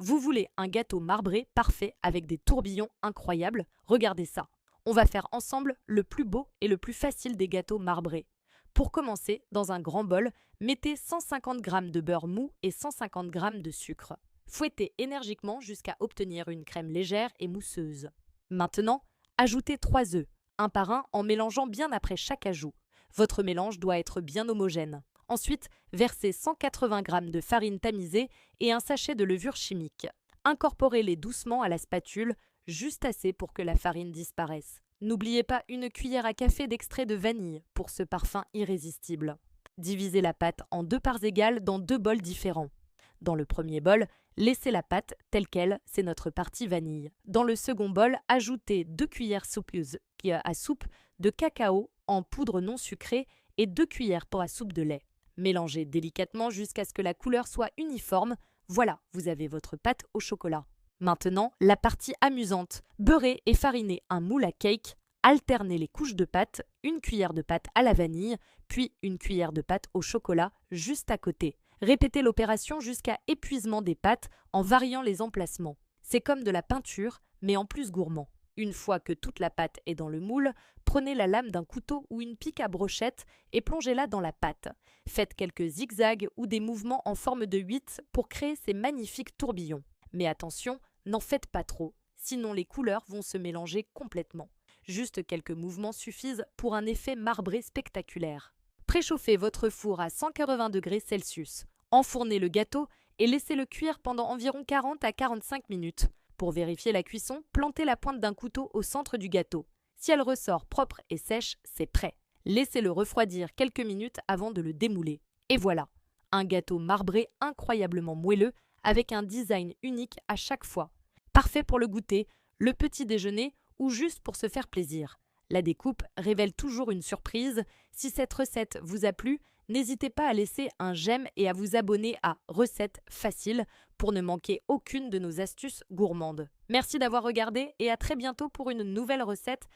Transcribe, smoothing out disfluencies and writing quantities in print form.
Vous voulez un gâteau marbré parfait avec des tourbillons incroyables? Regardez ça. On va faire ensemble le plus beau et le plus facile des gâteaux marbrés. Pour commencer, dans un grand bol, mettez 150 g de beurre mou et 150 g de sucre. Fouettez énergiquement jusqu'à obtenir une crème légère et mousseuse. Maintenant, ajoutez 3 œufs, un par un en mélangeant bien après chaque ajout. Votre mélange doit être bien homogène. Ensuite, versez 180 g de farine tamisée et un sachet de levure chimique. Incorporez-les doucement à la spatule, juste assez pour que la farine disparaisse. N'oubliez pas une cuillère à café d'extrait de vanille pour ce parfum irrésistible. Divisez la pâte en 2 parts égales dans 2 bols différents. Dans le premier bol, laissez la pâte telle qu'elle, c'est notre partie vanille. Dans le second bol, ajoutez 2 cuillères soupeuses à soupe de cacao en poudre non sucrée et 2 cuillères à soupe de lait. Mélangez délicatement jusqu'à ce que la couleur soit uniforme. Voilà, vous avez votre pâte au chocolat. Maintenant, la partie amusante. Beurrez et farinez un moule à cake. Alternez les couches de pâte, une cuillère de pâte à la vanille, puis une cuillère de pâte au chocolat juste à côté. Répétez l'opération jusqu'à épuisement des pâtes en variant les emplacements. C'est comme de la peinture, mais en plus gourmand. Une fois que toute la pâte est dans le moule, prenez la lame d'un couteau ou une pique à brochette et plongez-la dans la pâte. Faites quelques zigzags ou des mouvements en forme de 8 pour créer ces magnifiques tourbillons. Mais attention, n'en faites pas trop, sinon les couleurs vont se mélanger complètement. Juste quelques mouvements suffisent pour un effet marbré spectaculaire. Préchauffez votre four à 180 degrés Celsius. Enfournez le gâteau et laissez-le cuire pendant environ 40 à 45 minutes. Pour vérifier la cuisson, plantez la pointe d'un couteau au centre du gâteau. Si elle ressort propre et sèche, c'est prêt. Laissez-le refroidir quelques minutes avant de le démouler. Et voilà, un gâteau marbré incroyablement moelleux avec un design unique à chaque fois. Parfait pour le goûter, le petit déjeuner ou juste pour se faire plaisir. La découpe révèle toujours une surprise. Si cette recette vous a plu, n'hésitez pas à laisser un j'aime et à vous abonner à Recettes Faciles pour ne manquer aucune de nos astuces gourmandes. Merci d'avoir regardé et à très bientôt pour une nouvelle recette